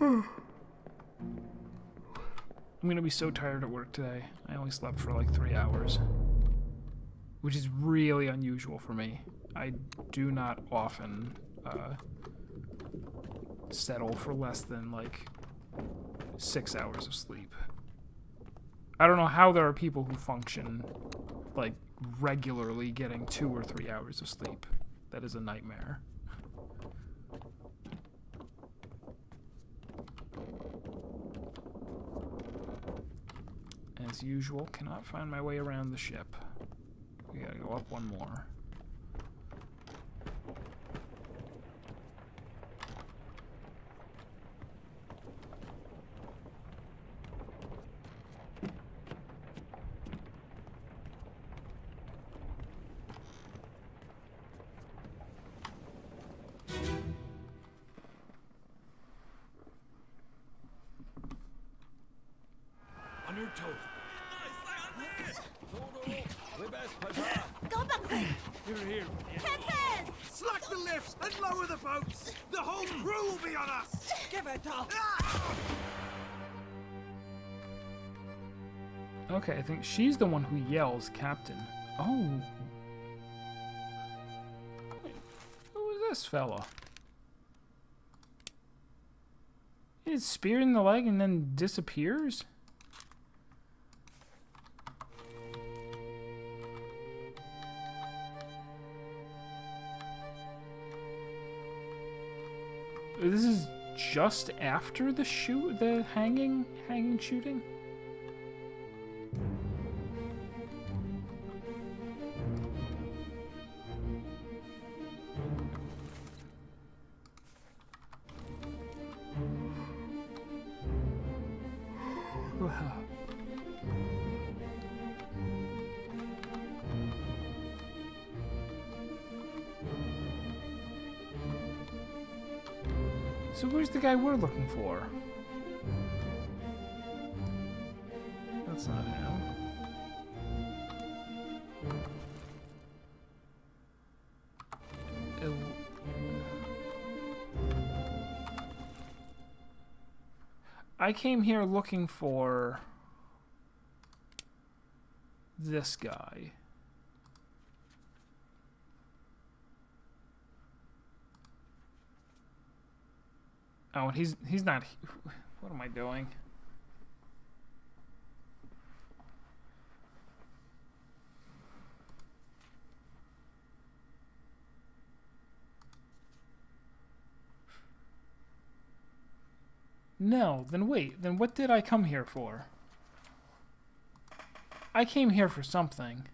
I'm gonna be so tired at work today. I only slept for like 3 hours, which is really unusual for me. I do not often settle for less than like 6 hours of sleep. I don't know how there are people who function like regularly getting 2 or 3 hours of sleep. That is a nightmare. As usual, cannot find my way around the ship. We gotta go up one more. On your toes. Go back! Here. Captain! Slack the lifts and lower the boats. The whole crew will be on us. Give it up! Okay, I think she's the one who yells, Captain. Oh. Who is this fella? He's speared in the leg and then disappears? This is just after the hanging shooting? So where's the guy we're looking for? That's not him. I came here looking for this guy. Oh, and he's not. What am I doing? No, then wait. Then what did I come here for? I came here for something.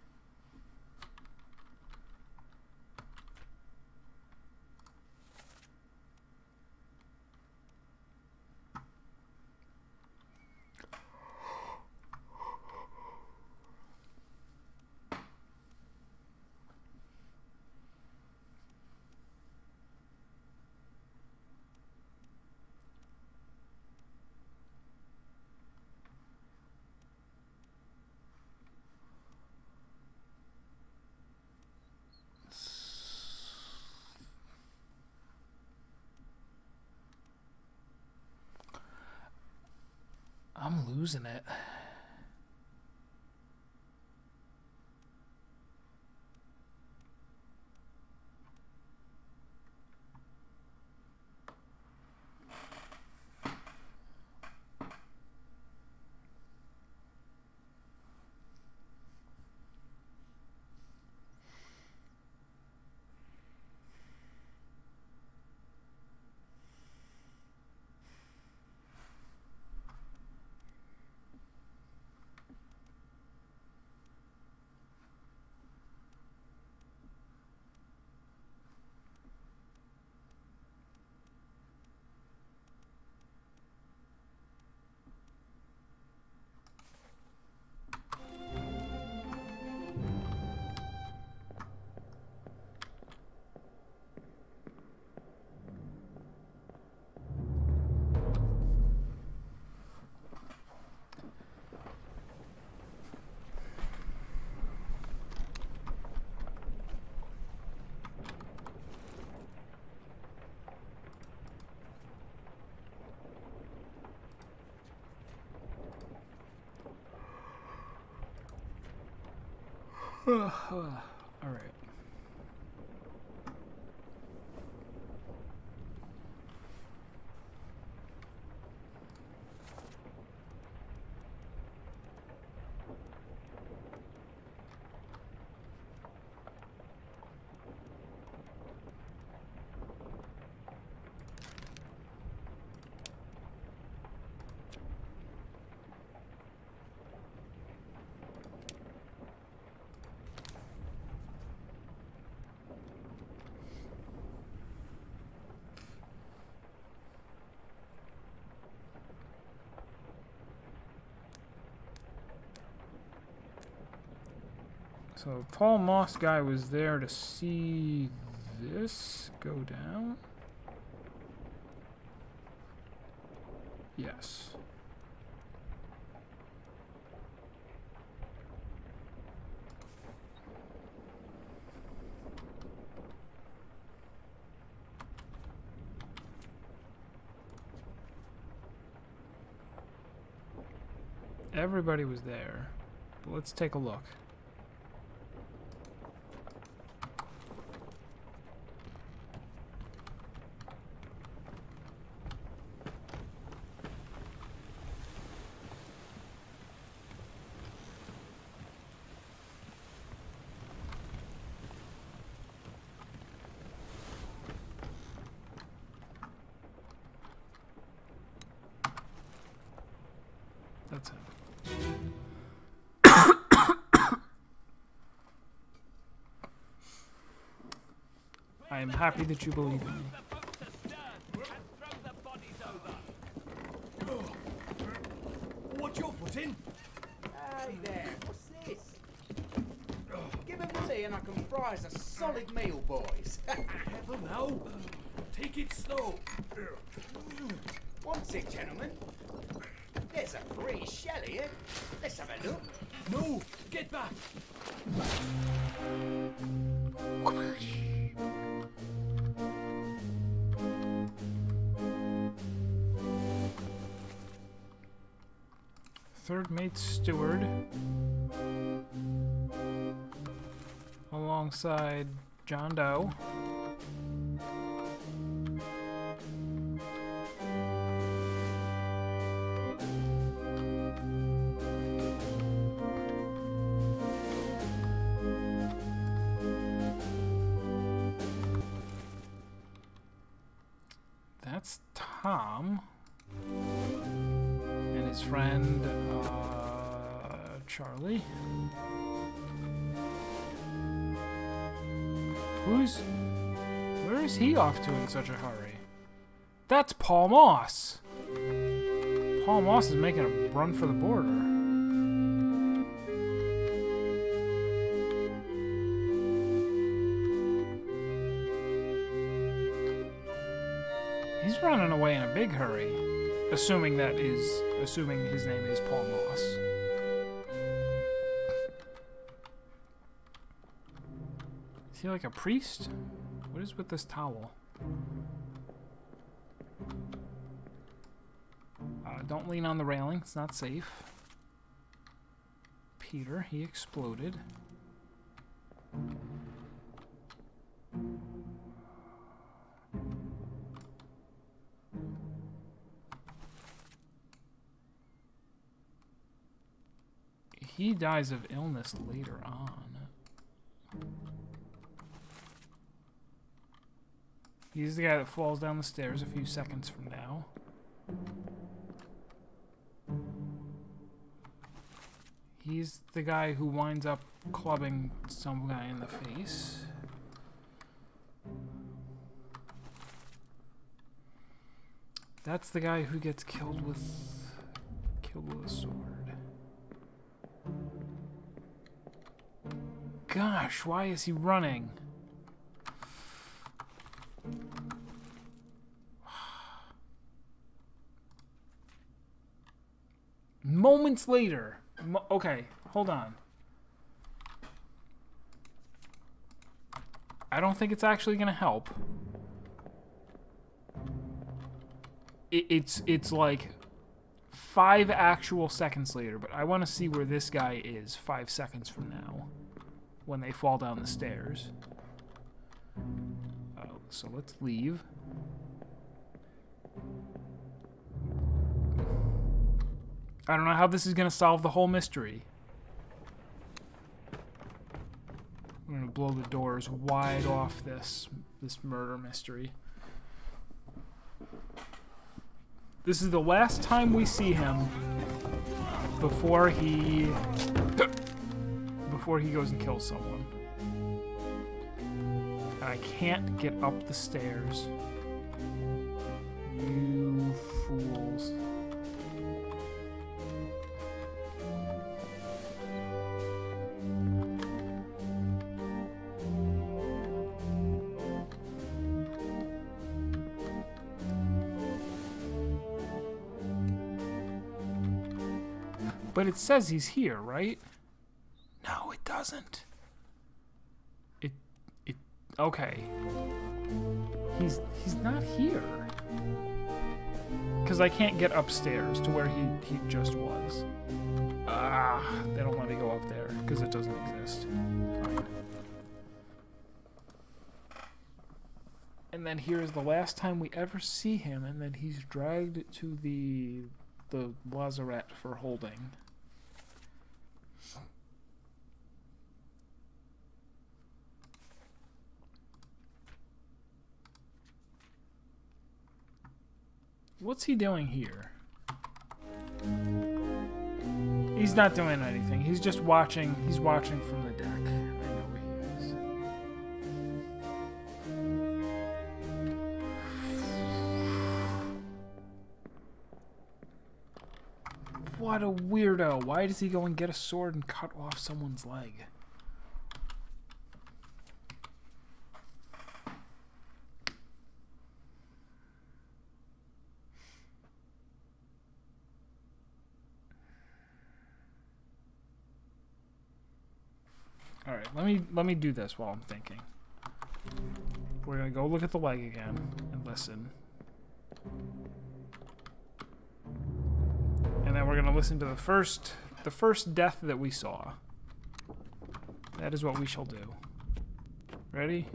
I'm losing it. Alright. So Paul Moss guy was there to see this go down? Yes. Everybody was there, but let's take a look. That's him. I am happy that you believe in me. What's your foot in? Hey there, what's this? Give him the tea and I can fry us a solid meal, boys. Heaven now. Take it slow. Want it, gentlemen? There's a free shell here. Let's have a look. No, get back. Third mate steward, alongside John Doe. That's Tom. And his friend, Charlie. Where is he off to in such a hurry? That's Paul Moss. Paul Moss is making a run for the border. He's running away in a big hurry. Assuming his name is Paul Moss. Is he like a priest? What is with this towel? Don't lean on the railing, it's not safe. Peter, he exploded. He dies of illness later on. He's the guy that falls down the stairs a few seconds from now. He's the guy who winds up clubbing some guy in the face. That's the guy who gets killed with a sword. Gosh, why is he running? Moments later. Okay, hold on. I don't think it's actually gonna help. It's like 5 actual seconds later, but I want to see where this guy is 5 seconds from now. when they fall down the stairs. So let's leave. I don't know how this is going to solve the whole mystery. I'm going to blow the doors wide off this murder mystery. This is the last time we see him before he goes and kills someone. And I can't get up the stairs. You fools. But it says he's here, right? No, it doesn't. Okay. He's not here. Because I can't get upstairs to where he just was. They don't let me go up there because it doesn't exist. Fine. And then here's the last time we ever see him, and then he's dragged to the lazarette for holding. What's he doing here? He's not doing anything. He's just watching. He's watching from the deck. I know he is. What a weirdo. Why does he go and get a sword and cut off someone's leg? Alright, let me do this while I'm thinking. We're gonna go look at the leg again and listen. And then we're gonna listen to the first death that we saw. That is what we shall do. Ready?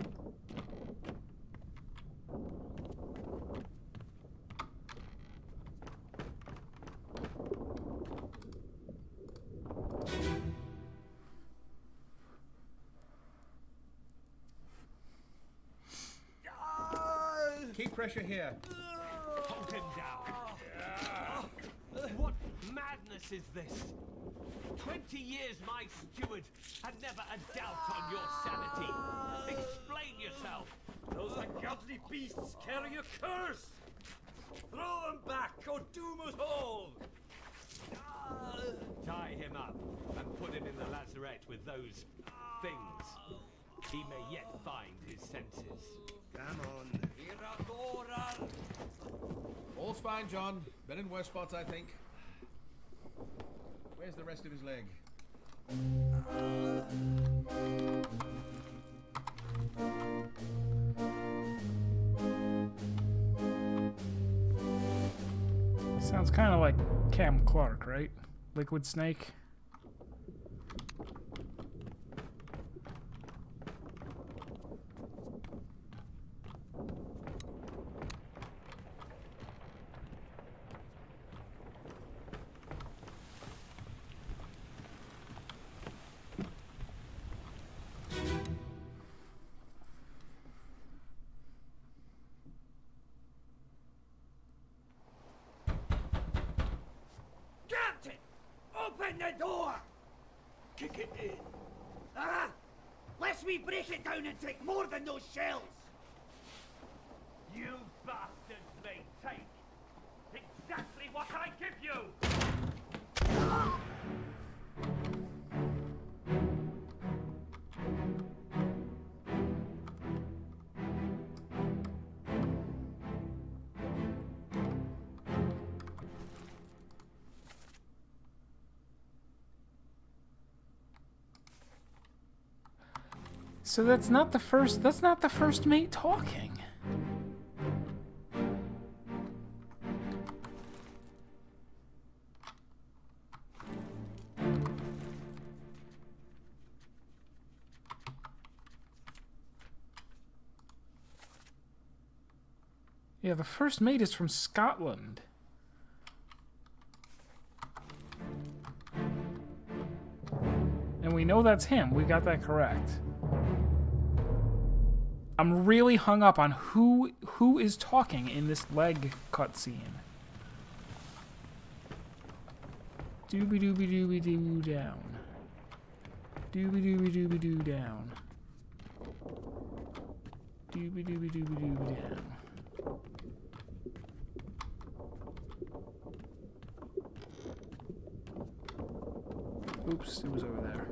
Keep pressure here. Hold him down. What madness is this? 20 years my steward, and never a doubt on your sanity. Explain yourself. Those ungodly beasts carry a curse! Throw them back, or doom us all! Tie him up and put him in the lazarette with those things. He may yet find his senses. Come on. All's fine, John. Been in worse spots, I think. Where's the rest of his leg? Sounds kind of like Cam Clark, right? Liquid Snake. Captain! Open the door! Kick it in. Lest we break it down and take more than those shells! You bastards may take exactly what I give you! So that's not the first mate talking. Yeah, the first mate is from Scotland. And we know that's him. We got that correct. I'm really hung up on who is talking in this leg cutscene. Doobie doobie doobie doo down. Doobie doobie doobie doo down. Doobie doobie doobie doobie down. Oops, it was over there.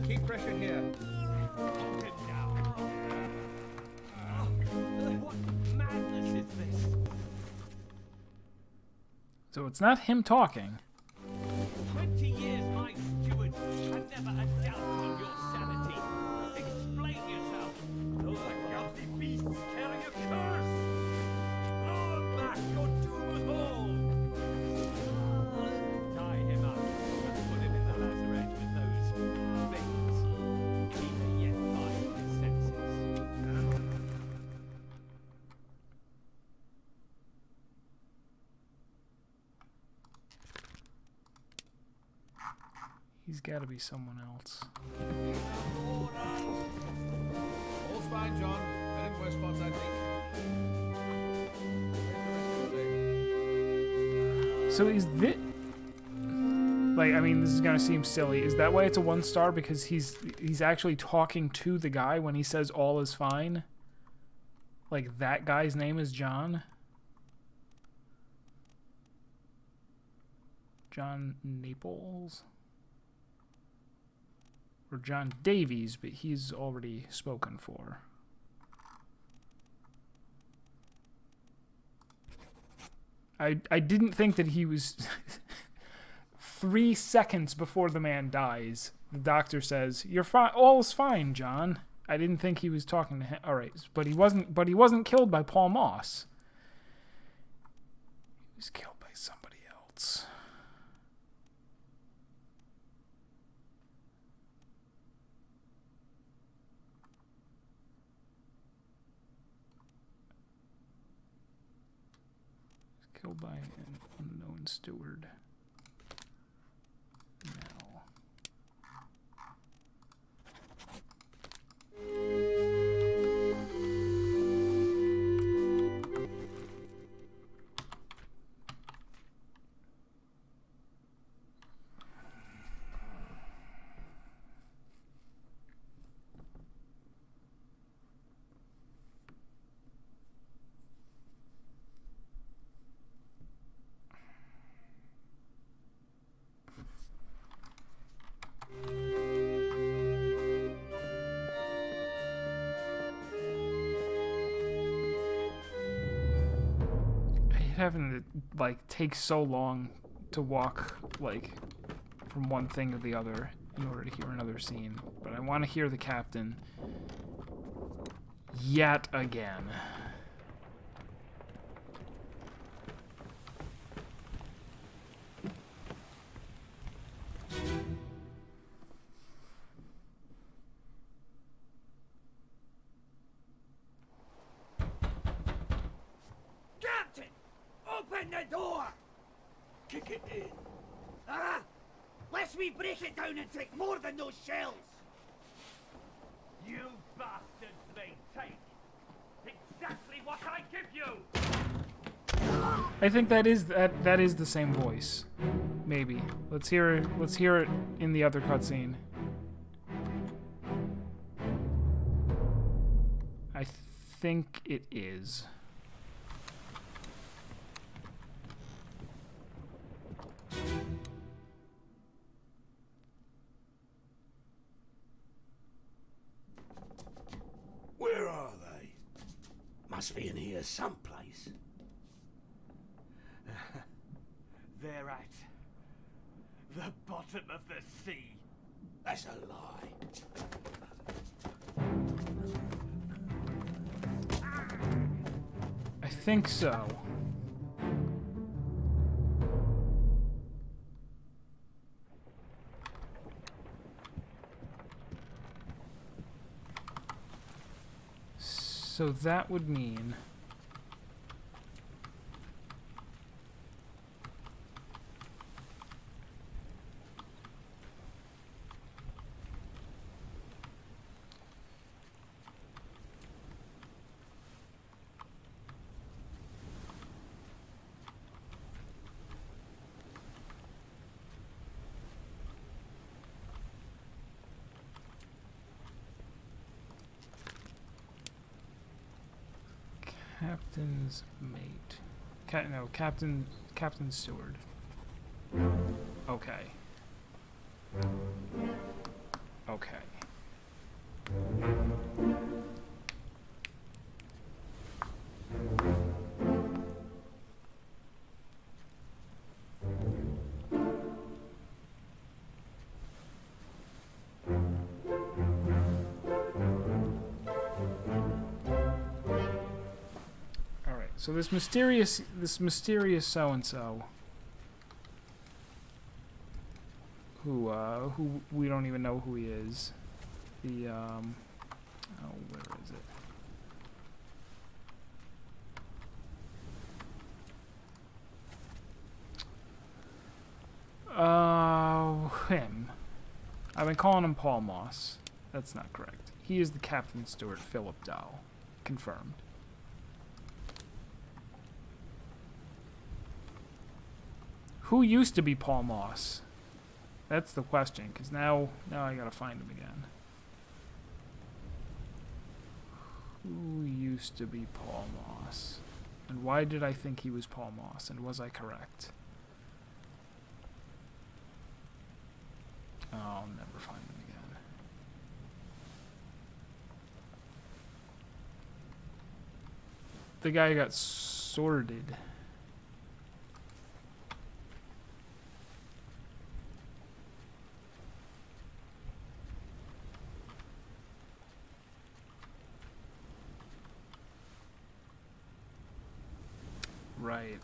Keep pressure here. Knock him down. What madness is this? So it's not him talking. 20 years my steward, and never a doubt on your sanity. Explain yourself. Those are ghastly beasts carrying a curse! Throw them back, or doom us all! Tie him up and put him in the lazaret with those things. He may yet find his senses. He's got to be someone else. All's fine, John. Ben in West spots, I think. So is this... Like, I mean, this is gonna seem silly. Is that why it's a 1 star? Because he's actually talking to the guy when he says all is fine? Like, that guy's name is John? John Naples? Or John Davies, but he's already spoken for. I didn't think that he was 3 seconds before the man dies. The doctor says, "You're fine. All's fine, John." I didn't think he was talking to him. All right, but he wasn't killed by Paul Moss. He was killed by somebody else. Killed by an unknown steward. Now. Having to like take so long to walk like from one thing to the other in order to hear another scene, but I want to hear the captain yet again. Open the door! Kick it in. Ah! Lest we break it down and take more than those shells! You bastards may take exactly what I give you! I think that is the same voice. Maybe. Let's hear it in the other cutscene. I think it is. Where are they? Must be in here someplace. They're at the bottom of the sea. That's a lie. I think so. So that would mean... Captain's mate. No, Captain Steward. Okay. Okay. So this mysterious so-and-so who we don't even know who he is. The oh, where is it? Him. I've been calling him Paul Moss. That's not correct. He is the Captain Stewart Philip Dow. Confirmed. Who used to be Paul Moss? That's the question, because now I gotta find him again. Who used to be Paul Moss? And why did I think he was Paul Moss? And was I correct? Oh, I'll never find him again. The guy got sorted. Right.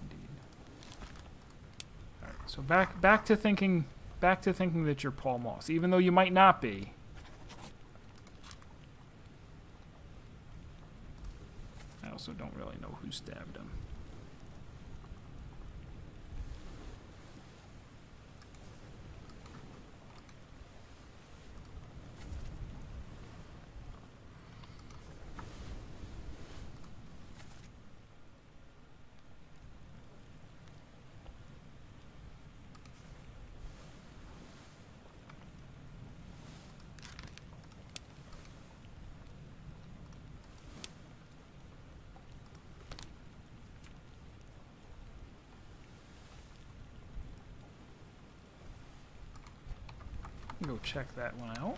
Indeed. All right. So back to thinking that you're Paul Moss, even though you might not be. I also don't really know who stabbed him. Go check that one out.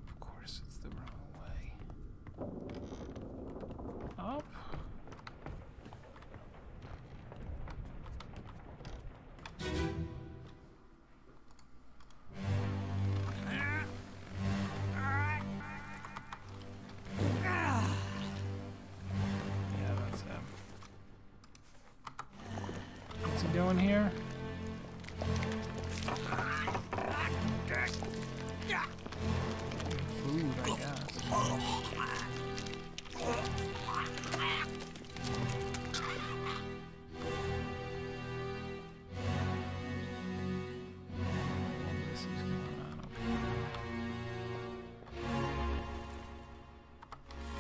Of course, it's the wrong way. Up. Doing here? Food, I guess. This is going on up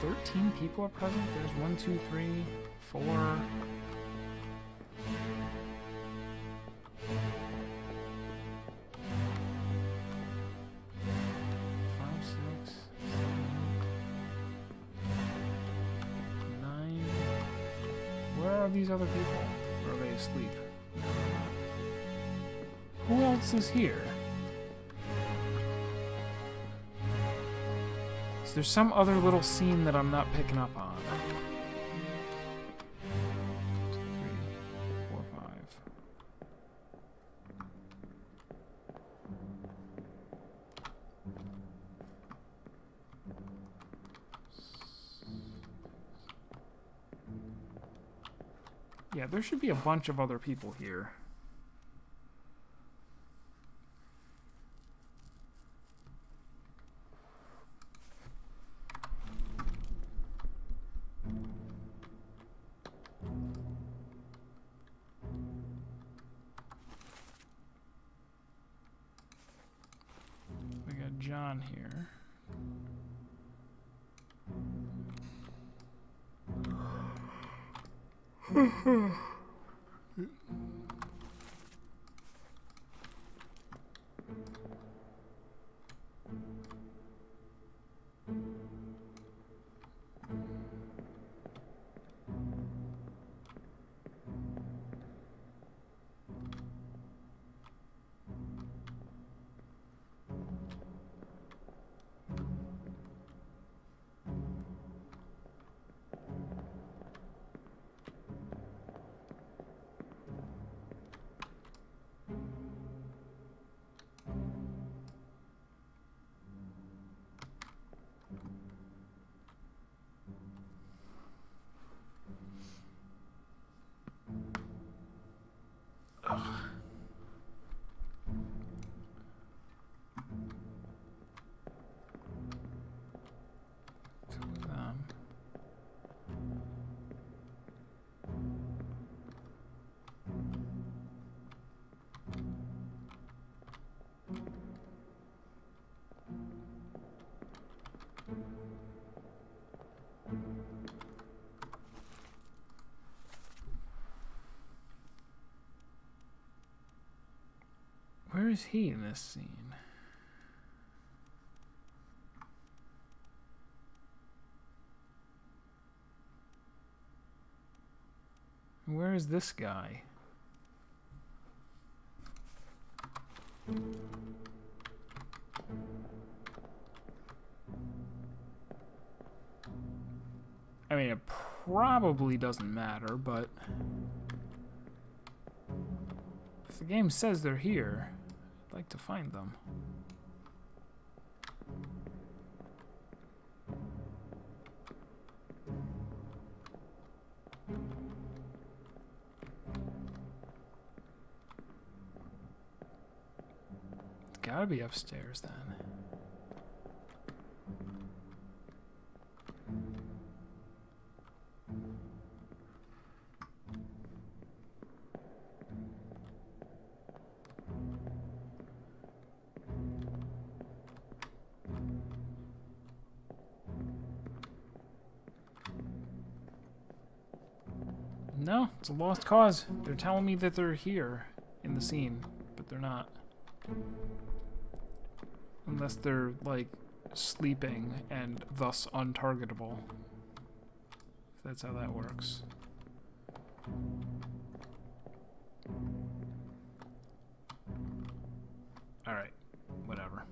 here. 13 people are present? There's 1, 2, 3, 4. These other people? Or are they asleep? Who else is here? Is there some other little scene that I'm not picking up on? 2, 3, 4, 5. Yeah, there should be a bunch of other people here. We got John here. Where is he in this scene? Where is this guy? I mean, it probably doesn't matter, but if the game says they're here, I'd like to find them. It's gotta be upstairs then. No, it's a lost cause. They're telling me that they're here in the scene, but they're not. Unless they're, like, sleeping and thus untargetable. If that's how that works. Alright, whatever.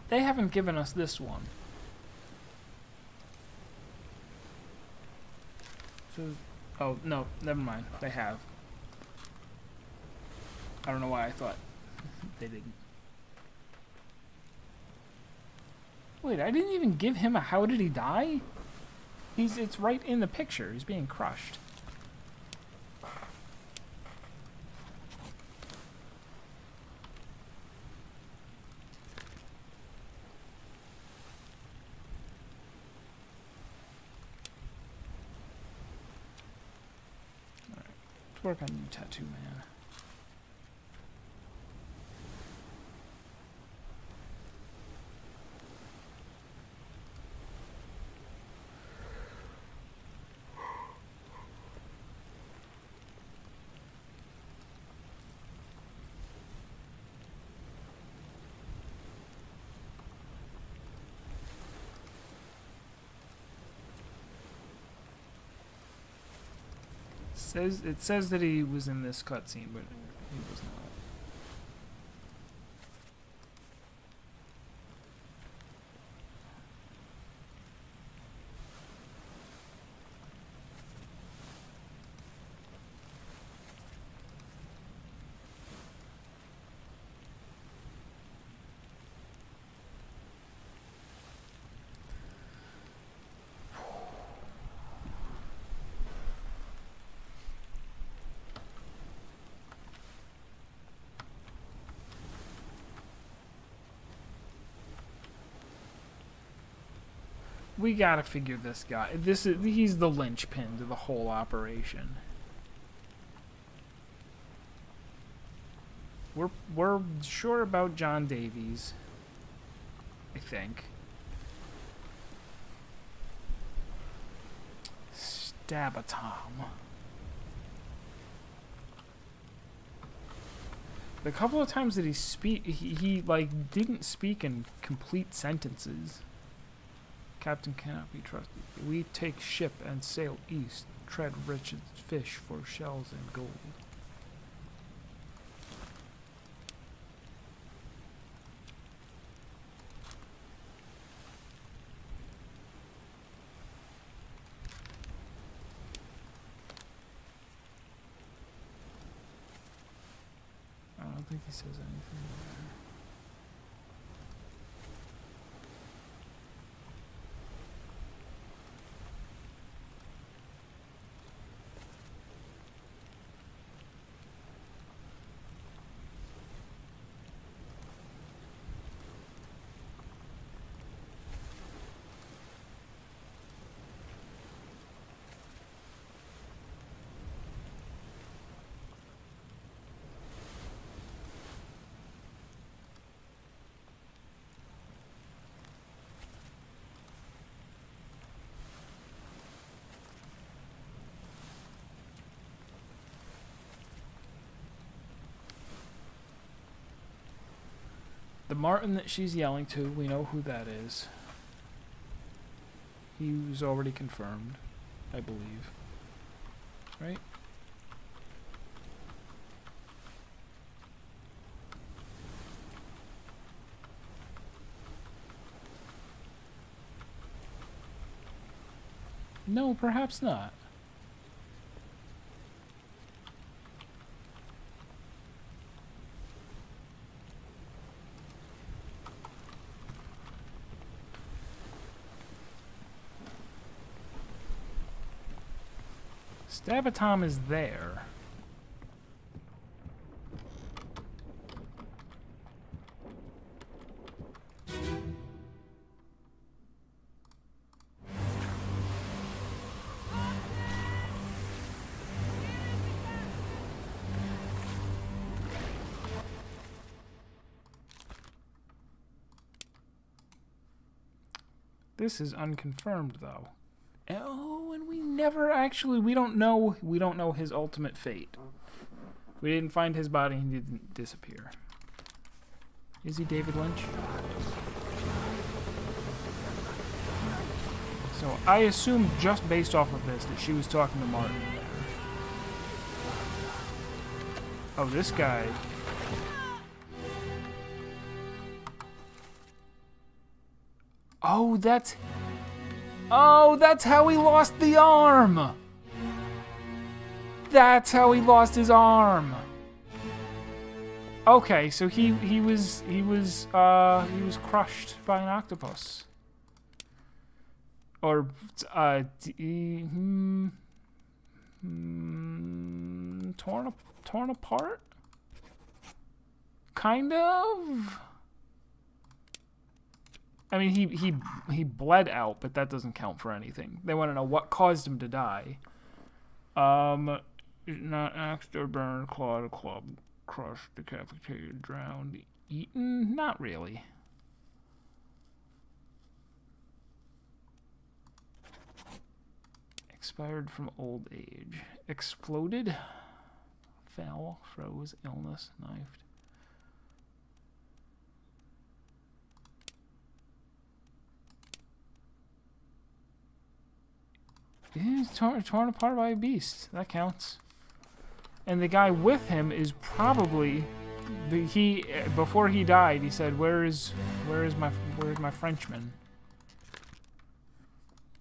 They haven't given us this one. So, oh no, never mind. They have. I don't know why I thought they didn't. Wait, I didn't even give him a how did he die? It's right in the picture. He's being crushed. Work on you, Tattoo Man. It says that he was in this cutscene, but he was not. We gotta figure this guy. He's the linchpin to the whole operation. We're sure about John Davies, I think. Stab-a-tom. The couple of times that he like didn't speak in complete sentences. Captain cannot be trusted. We take ship and sail east. Tread rich as fish for shells and gold. I don't think he says anything there. The Martin that she's yelling to, we know who that is. He was already confirmed, I believe. Right? No, perhaps not. Stab-a-tom is there. This is unconfirmed, though. Oh, and we never actually, we don't know his ultimate fate. We didn't find his body, he didn't disappear. Is he David Lynch? So I assume just based off of this that she was talking to Martin there. Oh, this guy. Oh, that's how he lost the arm. That's how he lost his arm. Okay, so he was crushed by an octopus. Or torn apart? Kind of. I mean, he bled out, but that doesn't count for anything. They want to know what caused him to die. Not axed or burned, clawed, clubbed, crushed, decapitated, drowned, eaten? Not really. Expired from old age. Exploded? Fell, froze, illness, knifed. He's torn apart by a beast. That counts. And the guy with him is probably before he died, he said, where's my Frenchman?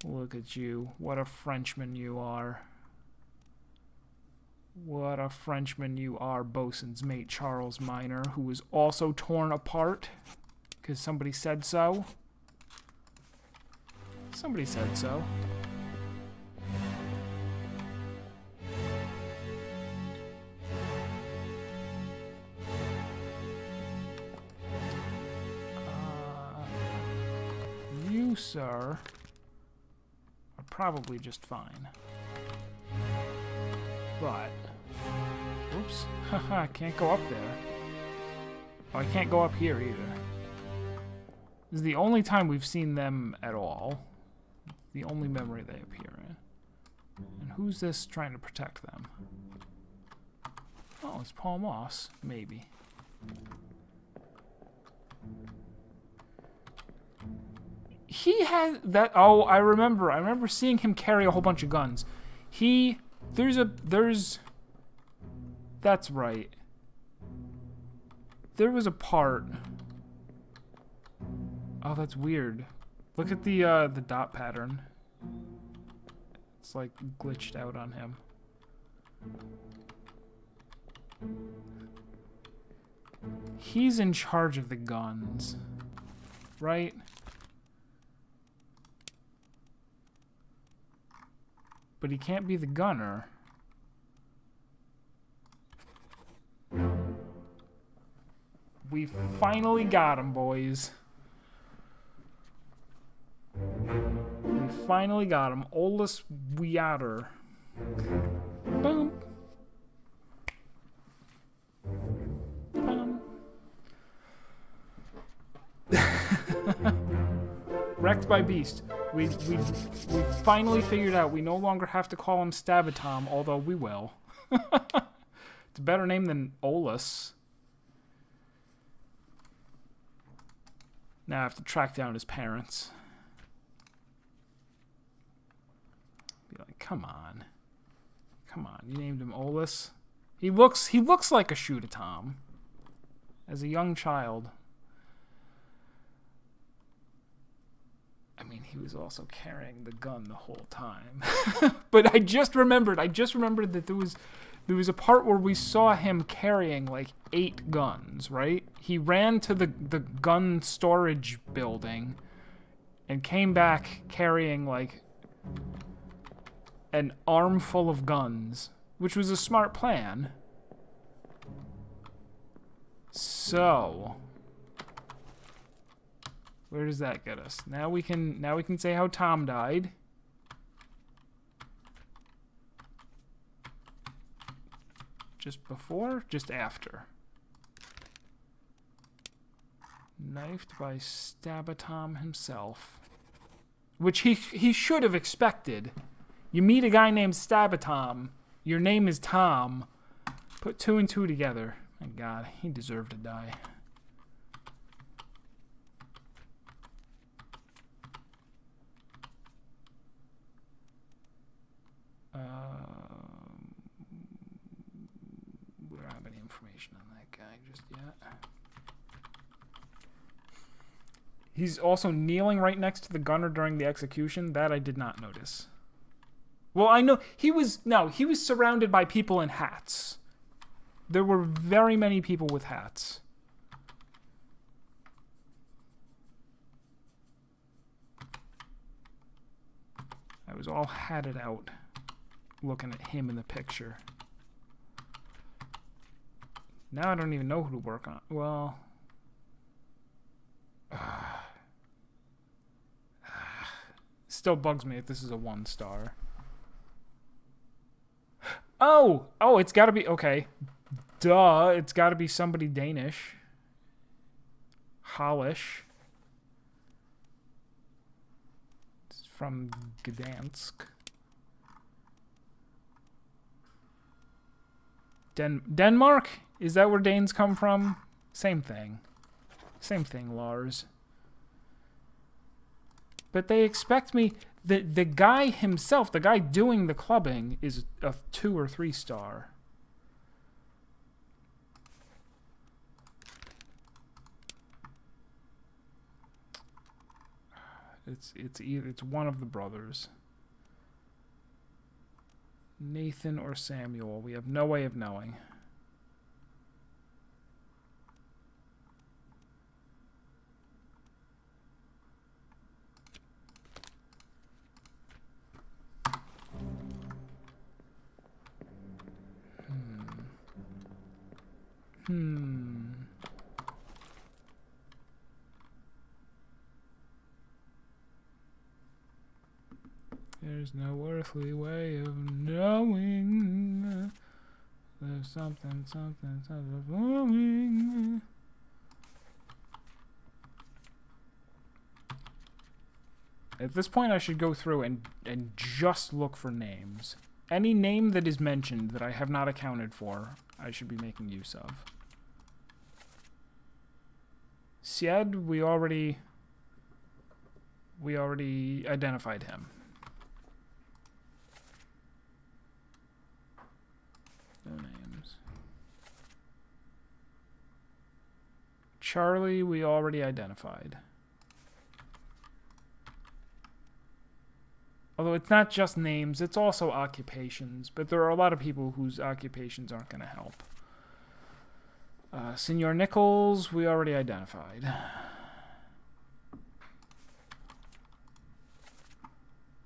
Look at you. What a Frenchman you are. What a Frenchman you are, bosun's mate Charles Minor, who was also torn apart because somebody said so. Somebody said so. You, sir, are probably just fine. But, oops, haha, I can't go up there. Oh, I can't go up here either. This is the only time we've seen them at all. The only memory they appear in. And who's this trying to protect them? Oh, it's Paul Moss, maybe. He has that. Oh, I remember. I remember seeing him carry a whole bunch of guns. That's right. There was a part. Oh, that's weird. Look at the dot pattern. It's like glitched out on him. He's in charge of the guns, right? But he can't be the gunner. We finally got him, boys. We finally got him. Oldest Weater. Boom. Boom. Wrecked by Beast. We finally figured out we no longer have to call him Stabatom, although we will. It's a better name than Olus. Now I have to track down his parents. Be like, come on. Come on, you named him Olus? He looks like a Shootatom. As a young child. I mean, he was also carrying the gun the whole time. But I just remembered that there was a part where we saw him carrying like 8 guns, right? He ran to the gun storage building and came back carrying like an armful of guns, which was a smart plan. So, where does that get us? Now we can say how Tom died. Just before? Just after. Knifed by Stabatom himself. Which he should have expected. You meet a guy named Stabatom. Your name is Tom. Put 2 and 2 together. My God, he deserved to die. We don't have any information on that guy just yet. He's also kneeling right next to the gunner during the execution. That I did not notice. Well, I know he was surrounded by people in hats. There were very many people with hats. I was all hatted out looking at him in the picture. Now I don't even know who to work on. Well, still bugs me if this is a 1-star. Oh, it's got to be, okay. Duh, it's got to be somebody Danish. Hallish. It's from Gdansk. Denmark? Is that where Danes come from? Same thing. Same thing, Lars. But they expect me... The guy himself, the guy doing the clubbing, is a 2 or 3 star. It's one of the brothers. Nathan or Samuel. We have no way of knowing. There's no earthly way of knowing. There's something blowing. At this point, I should go through and just look for names. Any name that is mentioned that I have not accounted for, I should be making use of. Sied, we already identified him. No names. Charlie, we already identified. Although it's not just names, it's also occupations. But there are a lot of people whose occupations aren't going to help. Senor Nichols, we already identified.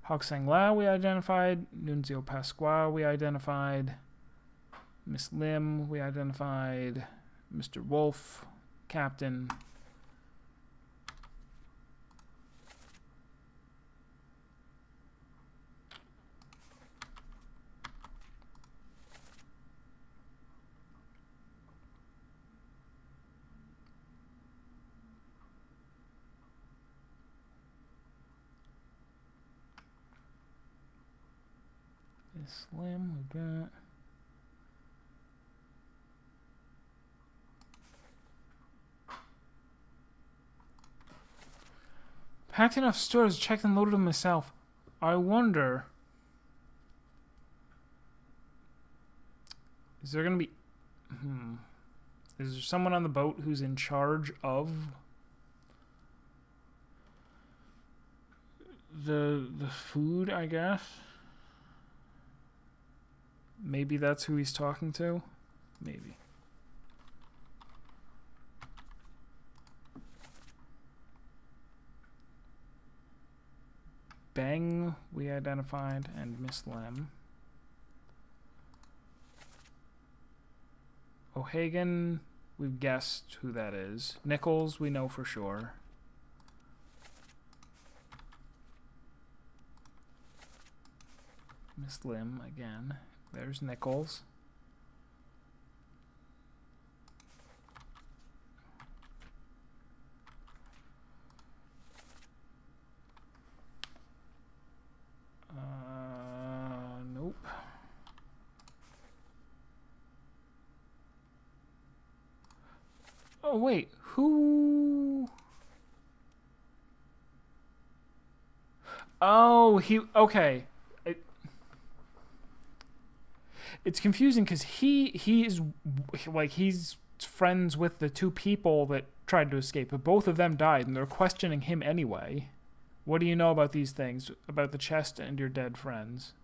Hok Sang La, we identified. Nunzio Pasqua, we identified. Miss Lim, we identified. Mr. Wolf, Captain. Slim, we got. Packed enough stores, checked and loaded them myself. I wonder. Is there gonna be. Is there someone on the boat who's in charge of the food, I guess? Maybe that's who he's talking to? Maybe. Bang, we identified, and Miss Lem. O'Hagan, we've guessed who that is. Nichols, we know for sure. Miss Lim again. There's Nichols. Nope. Oh, wait. Who? Oh, okay. It's confusing because he's friends with the two people that tried to escape, but both of them died, and they're questioning him anyway. What do you know about these things, about the chest and your dead friends?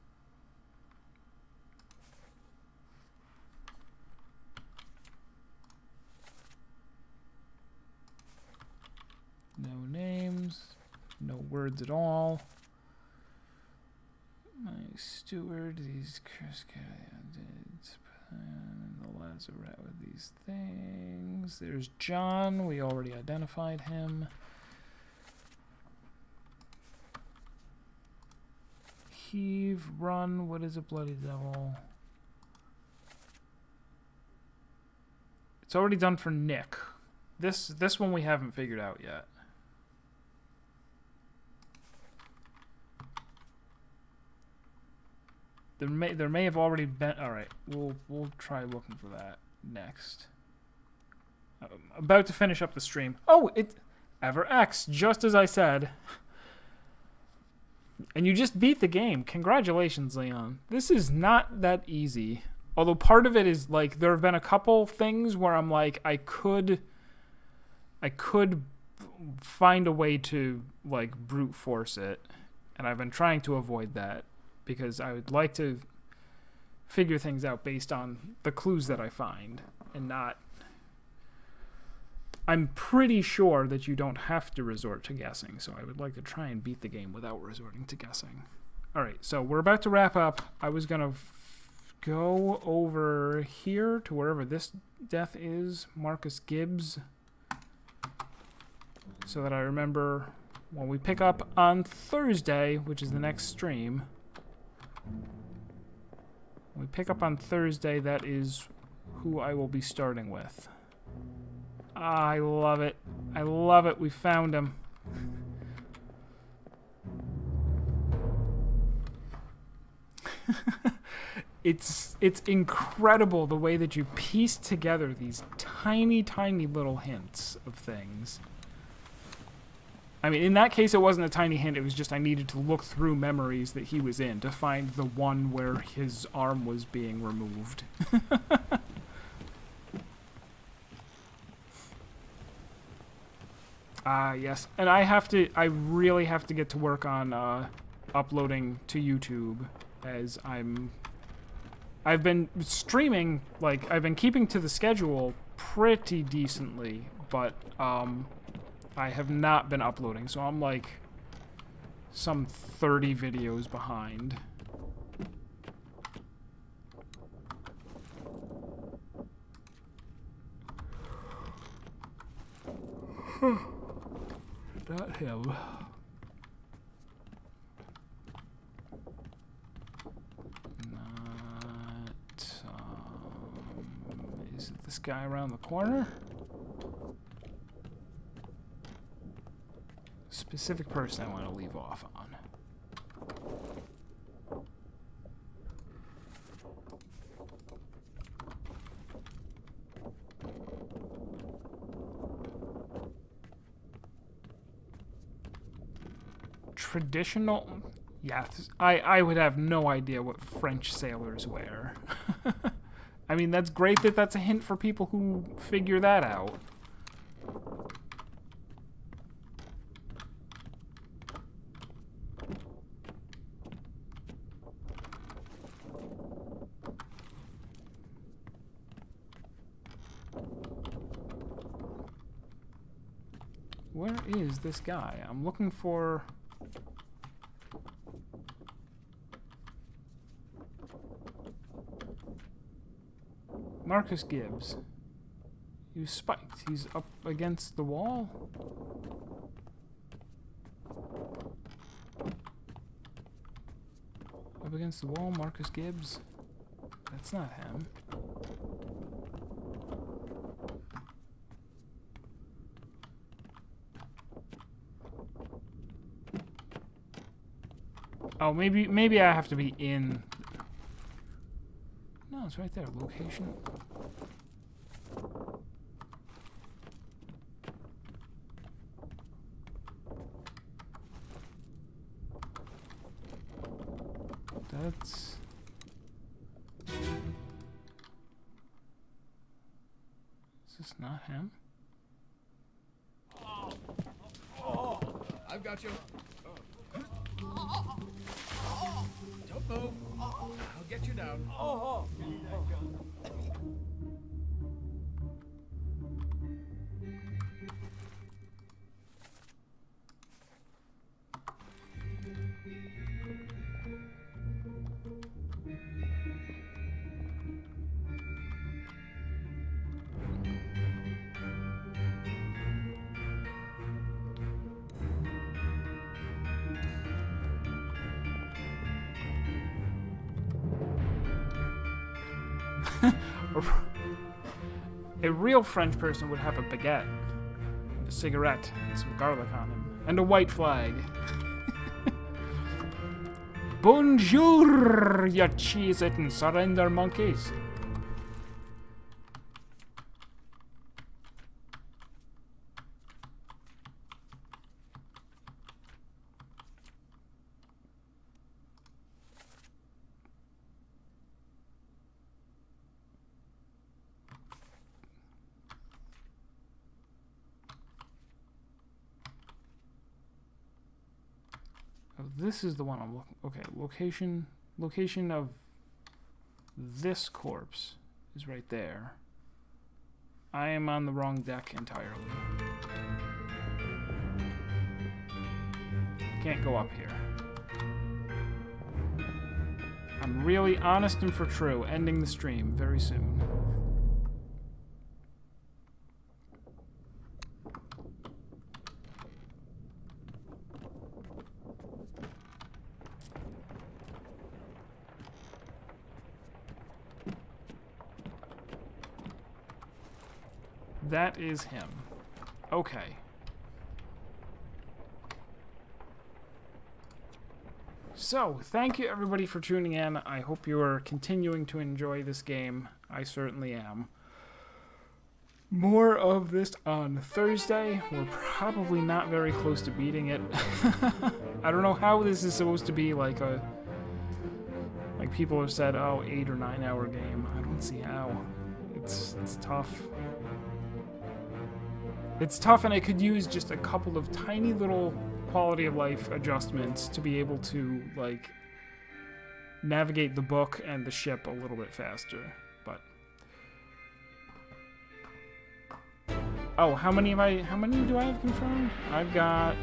No names, no words at all. My steward, these the lazarette with these things. There's John, we already identified him. Heave, run, what is a bloody devil? It's already done for Nick. This one we haven't figured out yet. There may have already been. All right, we'll try looking for that next. I'm about to finish up the stream. Oh, it's EverX, just as I said. And you just beat the game. Congratulations, Leon. This is not that easy. Although part of it is like there have been a couple things where I'm like I could find a way to like brute force it, and I've been trying to avoid that because I would like to figure things out based on the clues that I find and not. I'm pretty sure that you don't have to resort to guessing, so I would like to try and beat the game without resorting to guessing. Alright, so we're about to wrap up. I was going to go over here to wherever this death is, Marcus Gibbs, so that I remember when we pick up on Thursday, which is the next stream. When we pick up on Thursday, that is who I will be starting with. Ah, I love it. I love it. We found him. It's incredible the way that you piece together these tiny, tiny little hints of things. I mean, in that case, it wasn't a tiny hint. It was just I needed to look through memories that he was in to find the one where his arm was being removed. Yes. And I really have to get to work on uploading to YouTube, as I've been streaming, like, I've been keeping to the schedule pretty decently, but I have not been uploading, so I'm like some 30 videos behind. Not him. Not, is it this guy around the corner? Specific person I want to leave off on. Traditional? Yeah, I would have no idea what French sailors wear. I mean, that's great that that's a hint for people who figure that out. Where is this guy? I'm looking for... Marcus Gibbs. He was spiked. He's up against the wall. Up against the wall, Marcus Gibbs. That's not him. Oh, maybe I have to be in... No, it's right there. Location. That's... Is this not him? I've got you. Don't move. I'll get you down. A real French person would have a baguette, a cigarette, and some garlic on him, and a white flag. Bonjour, you cheese-it and surrender monkeys. Oh, this is the one I'm looking. Okay, location of this corpse is right there. I am on the wrong deck entirely. Can't go up here. I'm really honest and for true, ending the stream very soon. That is him. Okay. So, thank you everybody for tuning in. I hope you are continuing to enjoy this game. I certainly am. More of this on Thursday. We're probably not very close to beating it. I don't know how this is supposed to be like a... Like people have said, oh, 8 or 9 hour game. I don't see how. It's tough. It's tough, and I could use just a couple of tiny little quality of life adjustments to be able to, like, navigate the book and the ship a little bit faster, but... Oh, how many do I have confirmed? I've got,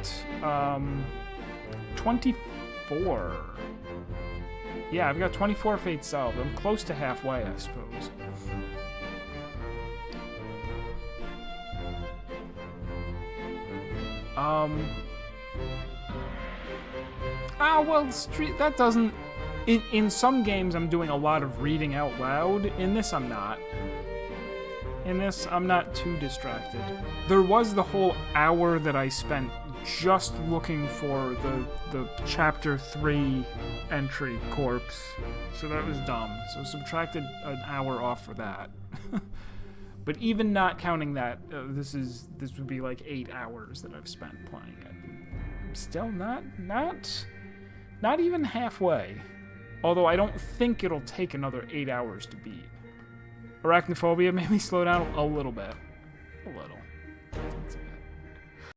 24. Yeah, I've got 24 fates solved. I'm close to halfway, I suppose. Well, that doesn't... In some games, I'm doing a lot of reading out loud. In this, I'm not. In this, I'm not too distracted. There was the whole hour that I spent just looking for the Chapter 3 entry corpse. So that was dumb. So subtracted an hour off for that. But even not counting that, this would be like 8 hours that I've spent playing it. I'm still not even halfway. Although I don't think it'll take another 8 hours to beat. Arachnophobia made me slow down a little bit. A little.